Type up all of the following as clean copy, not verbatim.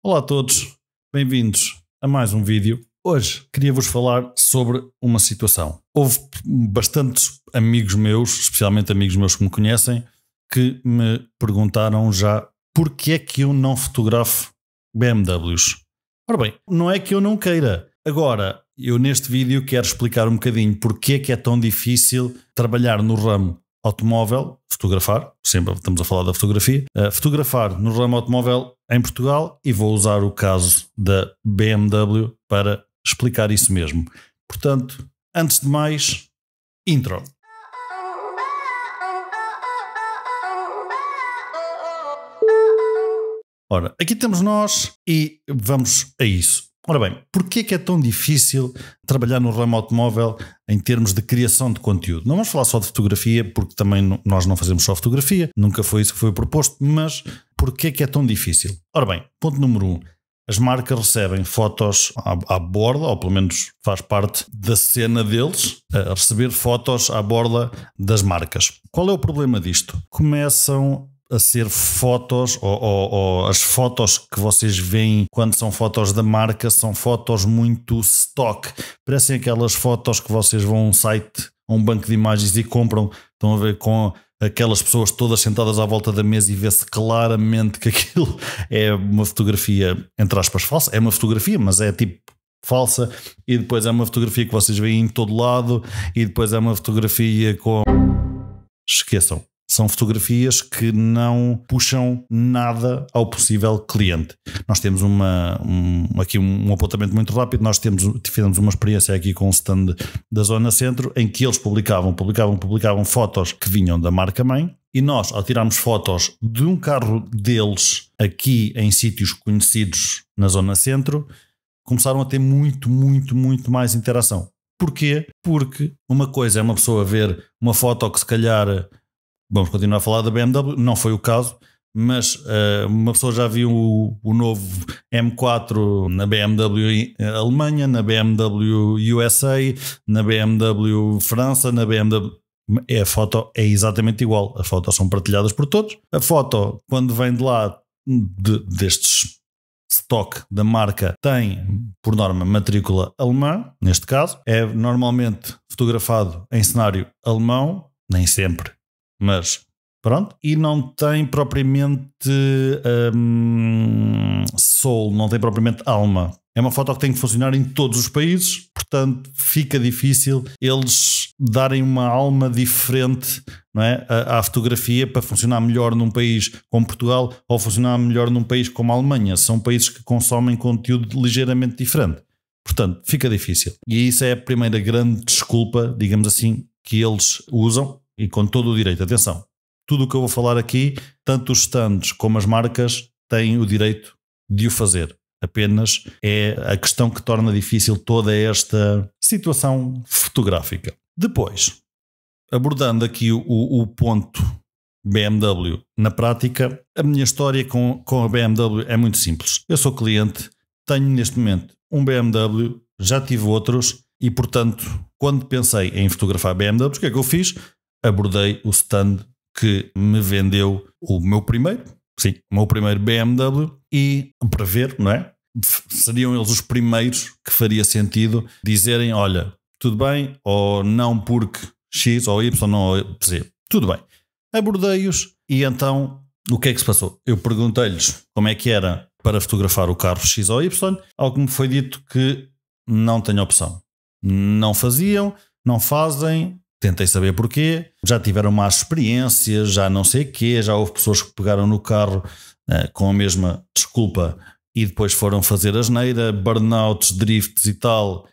Olá a todos, bem-vindos a mais um vídeo. Hoje queria-vos falar sobre uma situação. Houve bastantes amigos meus, especialmente amigos meus que me conhecem, que me perguntaram já porque é que eu não fotografo BMWs. Ora bem, não é que eu não queira. Agora, eu neste vídeo quero explicar um bocadinho porque é que é tão difícil trabalhar no ramo automóvel, fotografar, sempre estamos a falar da fotografia, fotografar no ramo automóvel em Portugal, e vou usar o caso da BMW para explicar isso mesmo. Portanto, antes de mais, intro. Ora, aqui temos nós e vamos a isso. Ora bem, porquê é que é tão difícil trabalhar no ramo automóvel em termos de criação de conteúdo? Não vamos falar só de fotografia, porque também nós não fazemos só fotografia, nunca foi isso que foi proposto, mas porquê é que é tão difícil? Ora bem, ponto número 1. As marcas recebem fotos à borda, ou pelo menos faz parte da cena deles, a receber fotos à borda das marcas. Qual é o problema disto? Começam a ser fotos, ou as fotos que vocês veem quando são fotos da marca são fotos muito stock. Parecem aquelas fotos que vocês vão a um site, a um banco de imagens e compram. Estão a ver com aquelas pessoas todas sentadas à volta da mesa e vê-se claramente que aquilo é uma fotografia, entre aspas, falsa. É uma fotografia, mas é tipo falsa. E depois é uma fotografia que vocês veem em todo lado. E depois é uma fotografia com... Esqueçam. São fotografias que não puxam nada ao possível cliente. Nós temos aqui um apontamento muito rápido. Nós fizemos uma experiência aqui com o stand da Zona Centro, em que eles publicavam fotos que vinham da marca-mãe, e nós, ao tirarmos fotos de um carro deles aqui em sítios conhecidos na Zona Centro, começaram a ter muito mais interação. Porquê? Porque uma coisa é uma pessoa ver uma foto que se calhar... Vamos continuar a falar da BMW, não foi o caso, mas uma pessoa já viu o novo M4 na BMW Alemanha, na BMW USA, na BMW França, na BMW... A foto é exatamente igual, as fotos são partilhadas por todos. A foto, quando vem de lá destes stock da marca, tem, por norma, matrícula alemã, neste caso. É normalmente fotografado em cenário alemão, nem sempre, mas pronto, e não tem propriamente soul, não tem propriamente alma. É uma foto que tem que funcionar em todos os países, portanto fica difícil eles darem uma alma diferente, não é, à fotografia para funcionar melhor num país como Portugal ou funcionar melhor num país como a Alemanha. São países que consomem conteúdo ligeiramente diferente, portanto fica difícil. E isso é a primeira grande desculpa, digamos assim, que eles usam. E com todo o direito, atenção, tudo o que eu vou falar aqui, tanto os stands como as marcas têm o direito de o fazer. Apenas é a questão que torna difícil toda esta situação fotográfica. Depois, abordando aqui o ponto BMW na prática, a minha história com a BMW é muito simples. Eu sou cliente, tenho neste momento um BMW, já tive outros e, portanto, quando pensei em fotografar BMWs, o que é que eu fiz? Abordei o stand que me vendeu o meu primeiro BMW, e para ver, não é? Seriam eles os primeiros que faria sentido dizerem, olha, tudo bem, ou não porque X ou Y, não ou Z. Tudo bem. Abordei-os e então o que é que se passou? Eu perguntei-lhes como é que era para fotografar o carro X ou Y, algo que me foi dito que não tenho opção. Não faziam, não fazem. Tentei saber porquê, já tiveram más experiências, já não sei o quê, já houve pessoas que pegaram no carro com a mesma desculpa e depois foram fazer asneira, burnouts, drifts e tal,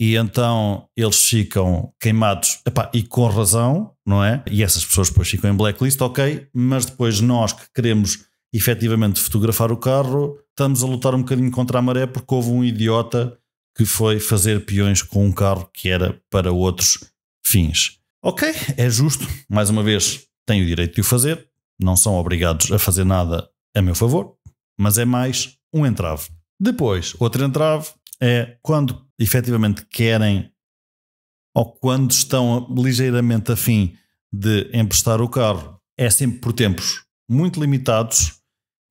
e então eles ficam queimados, e com razão, não é? E essas pessoas depois ficam em blacklist, ok, mas depois nós que queremos efetivamente fotografar o carro, estamos a lutar um bocadinho contra a maré porque houve um idiota que foi fazer peões com um carro que era para outros fins. Ok, é justo, mais uma vez têm o direito de o fazer, não são obrigados a fazer nada a meu favor, mas é mais um entrave. Depois, outro entrave é quando efetivamente querem ou quando estão ligeiramente a fim de emprestar o carro, é sempre por tempos muito limitados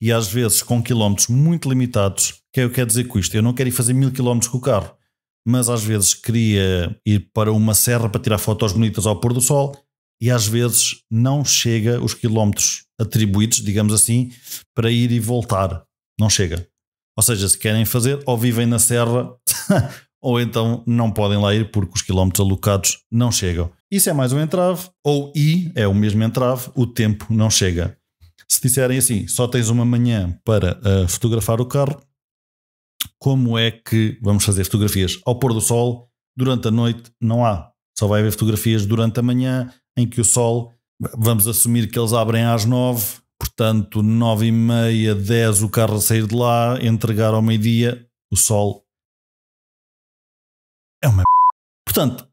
e às vezes com quilómetros muito limitados. O que é que eu quero dizer com isto? Eu não quero ir fazer 1000 km com o carro, mas às vezes queria ir para uma serra para tirar fotos bonitas ao pôr do sol e às vezes não chega os quilómetros atribuídos, digamos assim, para ir e voltar. Não chega. Ou seja, se querem fazer, ou vivem na serra ou então não podem lá ir porque os quilómetros alocados não chegam. Isso é mais um entrave, ou é o mesmo entrave, o tempo não chega. Se disserem assim, só tens uma manhã para fotografar o carro, como é que vamos fazer fotografias ao pôr do sol? Durante a noite não há. Só vai haver fotografias durante a manhã em que o sol, vamos assumir que eles abrem às 9, portanto 9h30, 10 o carro a sair de lá, entregar ao meio-dia, o sol é uma portanto,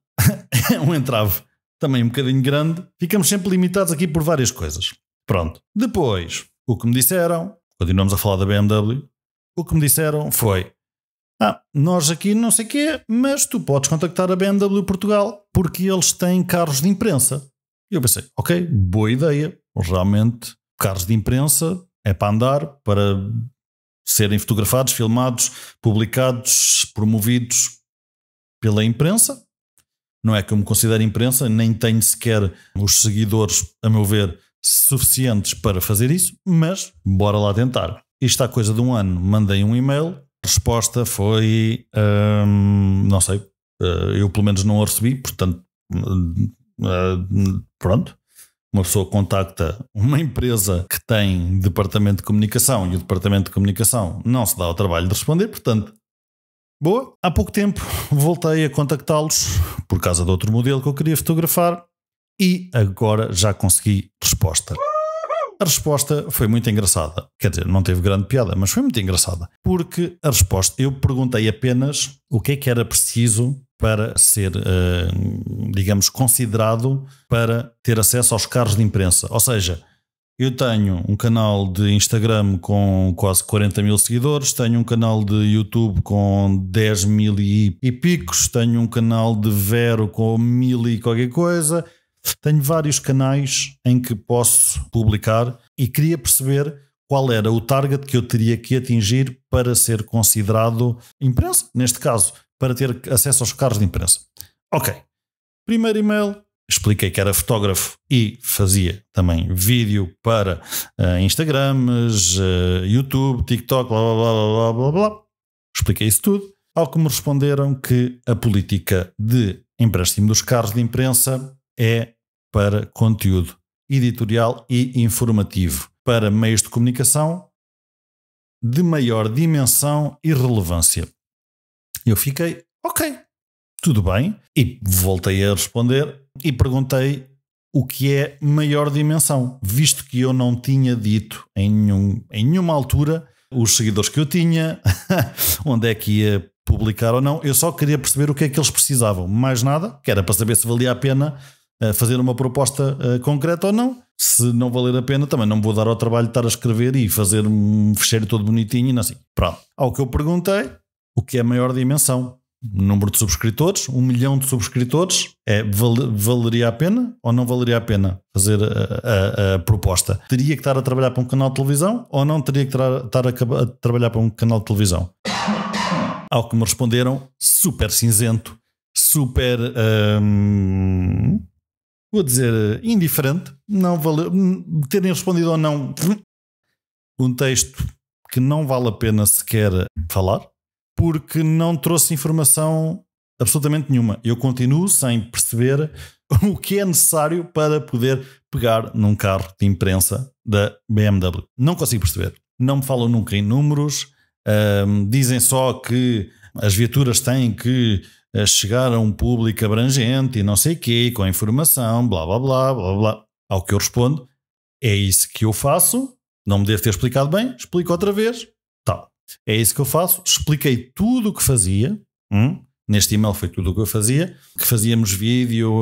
é um entrave também um bocadinho grande. Ficamos sempre limitados aqui por várias coisas. Pronto. Depois, o que me disseram, continuamos a falar da BMW, o que me disseram foi: nós aqui não sei o quê, mas tu podes contactar a BMW Portugal porque eles têm carros de imprensa. E eu pensei, ok, boa ideia. Realmente, carros de imprensa é para andar, para serem fotografados, filmados, publicados, promovidos pela imprensa. Não é que eu me considere imprensa, nem tenho sequer os seguidores, a meu ver, suficientes para fazer isso, mas bora lá tentar. Isto há coisa de um ano, mandei um e-mail, a resposta foi, não sei, eu pelo menos não a recebi, portanto, pronto. Uma pessoa contacta uma empresa que tem departamento de comunicação e o departamento de comunicação não se dá ao trabalho de responder, portanto, boa. Há pouco tempo voltei a contactá-los por causa de outro modelo que eu queria fotografar e agora já consegui resposta. A resposta foi muito engraçada. Quer dizer, não teve grande piada, mas foi muito engraçada. Porque a resposta, eu perguntei apenas o que é que era preciso para ser, digamos, considerado para ter acesso aos carros de imprensa. Ou seja, eu tenho um canal de Instagram com quase 40 mil seguidores, tenho um canal de YouTube com 10 mil e picos, tenho um canal de Vero com 1000 e qualquer coisa. Tenho vários canais em que posso publicar e queria perceber qual era o target que eu teria que atingir para ser considerado imprensa, neste caso, para ter acesso aos carros de imprensa. Ok, primeiro e-mail, expliquei que era fotógrafo e fazia também vídeo para Instagrams, YouTube, TikTok, blá blá blá blá blá blá. Expliquei isso tudo, ao que me responderam que a política de empréstimo dos carros de imprensa é para conteúdo editorial e informativo, para meios de comunicação de maior dimensão e relevância. Eu fiquei, ok, tudo bem, e voltei a responder e perguntei o que é maior dimensão, visto que eu não tinha dito em nenhuma altura os seguidores que eu tinha, onde é que ia publicar ou não. Eu só queria perceber o que é que eles precisavam, mais nada, que era para saber se valia a pena fazer uma proposta concreta ou não. Se não valer a pena, também não me vou dar ao trabalho de estar a escrever e fazer um fecheiro todo bonitinho e não assim. Pronto. Ao que eu perguntei, o que é maior dimensão? Número de subscritores, 1 milhão de subscritores, valeria a pena ou não valeria a pena fazer a proposta? Teria que estar a trabalhar para um canal de televisão ou não teria que estar a trabalhar para um canal de televisão? Ao que me responderam, super cinzento, super, vou dizer, indiferente, não vale, terem respondido ou não, um texto que não vale a pena sequer falar, porque não trouxe informação absolutamente nenhuma. Eu continuo sem perceber o que é necessário para poder pegar num carro de imprensa da BMW. Não consigo perceber. Não me falam nunca em números, dizem só que as viaturas têm que chegar a um público abrangente e não sei o quê, com informação, blá blá blá blá blá. Ao que eu respondo, é isso que eu faço, não me devo ter explicado bem, explico outra vez, tal. É isso que eu faço, expliquei tudo o que fazia, neste e-mail foi tudo o que eu fazia, que fazíamos vídeo,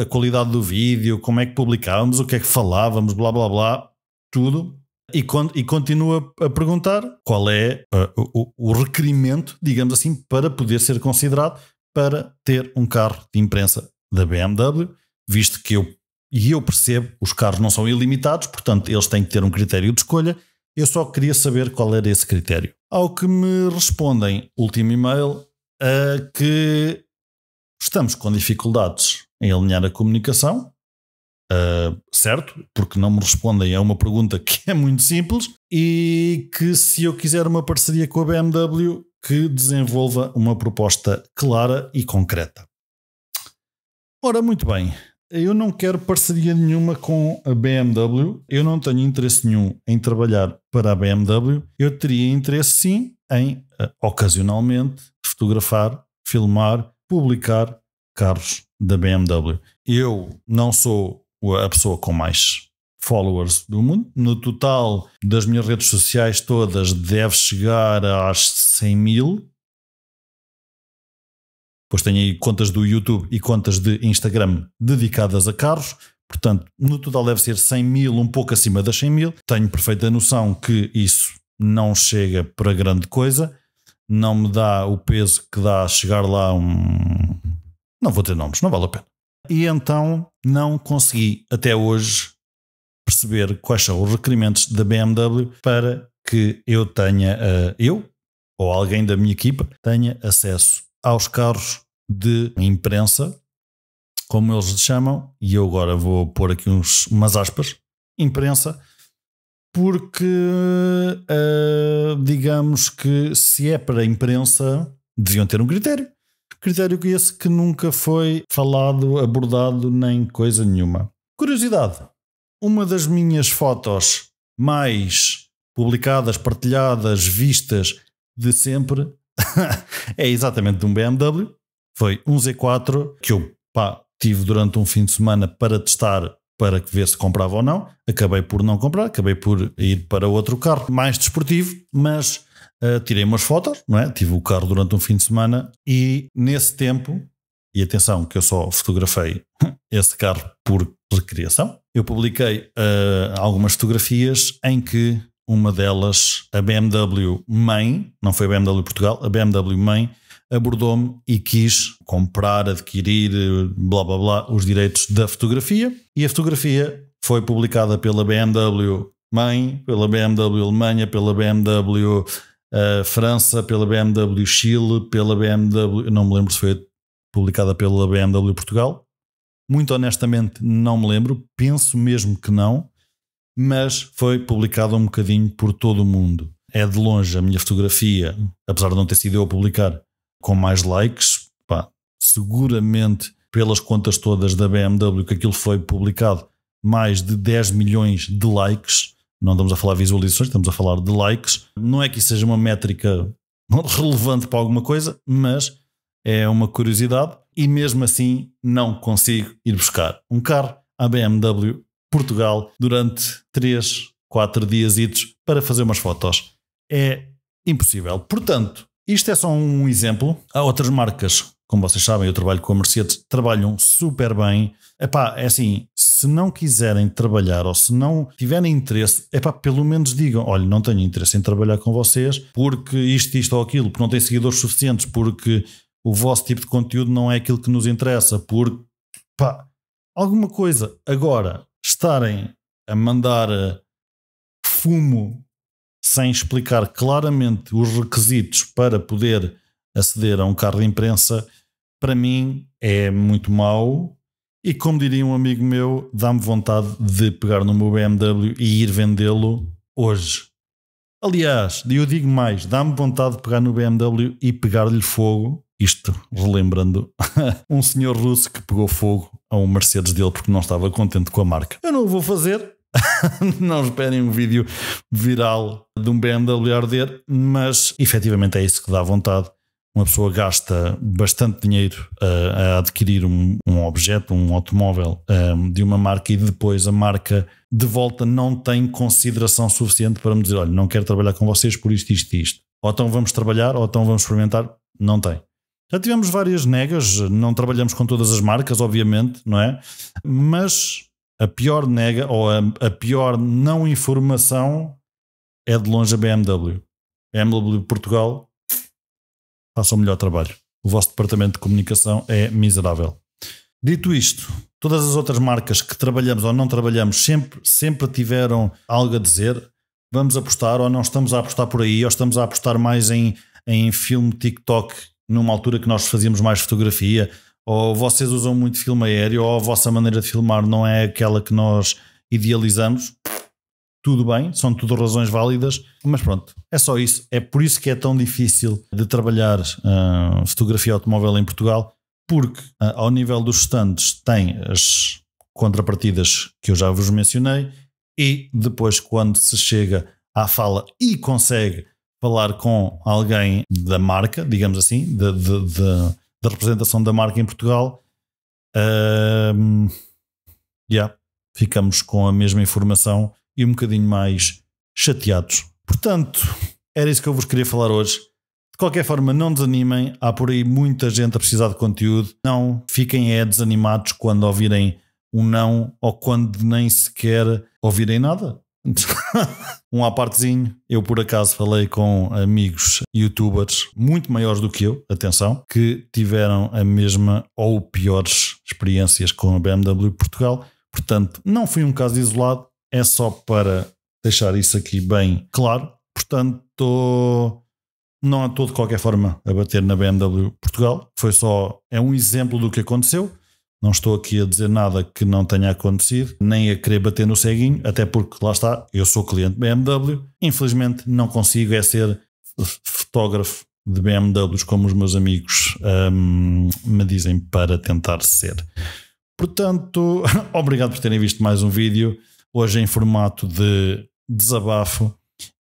a qualidade do vídeo, como é que publicávamos, o que é que falávamos, blá blá blá, tudo. E continua a perguntar qual é o requerimento, digamos assim, para poder ser considerado para ter um carro de imprensa da BMW, visto que eu percebo, os carros não são ilimitados, portanto eles têm que ter um critério de escolha Eu só queria saber qual era esse critério. Ao que me respondem, último e-mail, que estamos com dificuldades em alinhar a comunicação, certo? Porque não me respondem a uma pergunta que é muito simples, e que se eu quiser uma parceria com a BMW, que desenvolva uma proposta clara e concreta. Ora, muito bem, eu não quero parceria nenhuma com a BMW, eu não tenho interesse nenhum em trabalhar para a BMW, eu teria interesse sim em, ocasionalmente, fotografar, filmar, publicar carros da BMW. Eu não sou a pessoa com mais followers do mundo. No total das minhas redes sociais todas deve chegar às 100 mil. Depois tenho aí contas do YouTube e contas de Instagram dedicadas a carros. Portanto, no total deve ser 100 mil, um pouco acima das 100 mil. Tenho perfeita noção que isso não chega para grande coisa. Não me dá o peso que dá a chegar lá Não vou ter nomes, não vale a pena. E então não consegui até hoje perceber quais são os requerimentos da BMW para que eu tenha, eu ou alguém da minha equipa, tenha acesso aos carros de imprensa, como eles lhe chamam, e eu agora vou pôr aqui umas aspas, imprensa, porque digamos que se é para a imprensa deviam ter um critério que esse que nunca foi falado, abordado, nem coisa nenhuma. Curiosidade, uma das minhas fotos mais publicadas, partilhadas, vistas de sempre é exatamente de um BMW. Foi um Z4 que eu tive durante um fim de semana para testar, para ver se comprava ou não. Acabei por não comprar, acabei por ir para outro carro mais desportivo, mas tirei umas fotos, não é? Tive o carro durante um fim de semana e nesse tempo, e atenção que eu só fotografei esse carro por recriação, eu publiquei algumas fotografias em que uma delas, a BMW mãe, não foi a BMW Portugal, a BMW mãe abordou-me e quis comprar, adquirir, blá blá blá, os direitos da fotografia, e a fotografia foi publicada pela BMW mãe, pela BMW Alemanha, pela BMW França, pela BMW Chile, pela BMW, não me lembro se foi publicada pela BMW Portugal. Muito honestamente não me lembro, penso mesmo que não, mas foi publicada um bocadinho por todo o mundo. É de longe a minha fotografia, apesar de não ter sido eu a publicar, com mais likes, seguramente pelas contas todas da BMW que aquilo foi publicado, mais de 10 milhões de likes. Não estamos a falar de visualizações, estamos a falar de likes. Não é que isso seja uma métrica relevante para alguma coisa, mas é uma curiosidade, e mesmo assim não consigo ir buscar um carro à BMW Portugal durante 3, 4 diasitos para fazer umas fotos. É impossível. Portanto, isto é só um exemplo. Há outras marcas, como vocês sabem, eu trabalho com a Mercedes, trabalham super bem. É assim, se não quiserem trabalhar ou se não tiverem interesse, pelo menos digam, olha, não tenho interesse em trabalhar com vocês porque isto ou aquilo, porque não têm seguidores suficientes, porque o vosso tipo de conteúdo não é aquilo que nos interessa, porque alguma coisa. Agora, estarem a mandar fumo sem explicar claramente os requisitos para poder aceder a um carro de imprensa, para mim é muito mau, e como diria um amigo meu, dá-me vontade de pegar no meu BMW e ir vendê-lo hoje. Aliás, eu digo mais, dá-me vontade de pegar no BMW e pegar-lhe fogo, isto relembrando um senhor russo que pegou fogo a um Mercedes dele porque não estava contente com a marca. Eu não o vou fazer. Não esperem um vídeo viral de um BMW a arder, mas efetivamente é isso que dá vontade. Uma pessoa gasta bastante dinheiro a adquirir um objeto, um automóvel de uma marca, e depois a marca de volta não tem consideração suficiente para me dizer, olha, não quero trabalhar com vocês por isto. Ou então vamos trabalhar, ou então vamos experimentar. Não tem. Já tivemos várias negas, não trabalhamos com todas as marcas, obviamente, não é? Mas a pior nega, ou a pior não informação, é de longe a BMW. BMW Portugal, faça o melhor trabalho. O vosso departamento de comunicação é miserável. Dito isto, todas as outras marcas que trabalhamos ou não trabalhamos sempre tiveram algo a dizer. vamos apostar ou não estamos a apostar por aí, ou estamos a apostar mais em filme TikTok numa altura que nós fazíamos mais fotografia, ou vocês usam muito filme aéreo, ou a vossa maneira de filmar não é aquela que nós idealizamos. Tudo bem, são tudo razões válidas, mas pronto, é só isso. É por isso que é tão difícil de trabalhar fotografia automóvel em Portugal, porque ao nível dos stands tem as contrapartidas que eu já vos mencionei, e depois quando se chega à fala e consegue falar com alguém da marca, digamos assim, da representação da marca em Portugal, ficamos com a mesma informação e um bocadinho mais chateados. Portanto, era isso que eu vos queria falar hoje. De qualquer forma, não desanimem, há por aí muita gente a precisar de conteúdo. Não fiquem desanimados quando ouvirem um não, ou quando nem sequer ouvirem nada. Um à partezinho, eu por acaso falei com amigos youtubers muito maiores do que eu, atenção, que tiveram a mesma ou piores experiências com a BMW Portugal. Portanto, não foi um caso isolado, é só para deixar isso aqui bem claro. Portanto, não estou de qualquer forma a bater na BMW Portugal, é um exemplo do que aconteceu. Não estou aqui a dizer nada que não tenha acontecido, nem a querer bater no ceguinho, até porque lá está, eu sou cliente BMW. Infelizmente não consigo ser fotógrafo de BMWs como os meus amigos me dizem para tentar ser. Portanto, obrigado por terem visto mais um vídeo, hoje em formato de desabafo.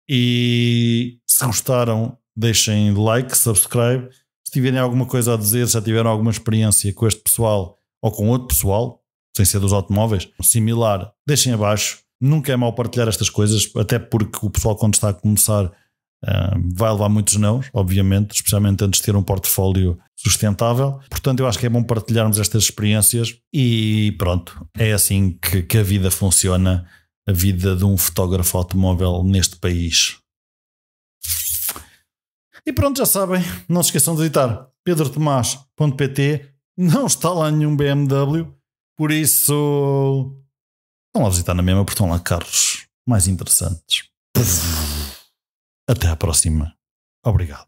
E se gostaram, deixem like, subscribe. Se tiverem alguma coisa a dizer, se já tiveram alguma experiência com este pessoal ou com outro pessoal, sem ser dos automóveis, similar, deixem abaixo. Nunca é mau partilhar estas coisas, até porque o pessoal, quando está a começar, vai levar muitos nãos, obviamente, especialmente antes de ter um portfólio sustentável. Portanto, eu acho que é bom partilharmos estas experiências e pronto, é assim que a vida funciona, a vida de um fotógrafo automóvel neste país. E pronto, já sabem, não se esqueçam de visitar pedrotomás.pt. Não está lá nenhum BMW, por isso estão lá visitar na mesma, porque estão lá carros mais interessantes. Até à próxima. Obrigado.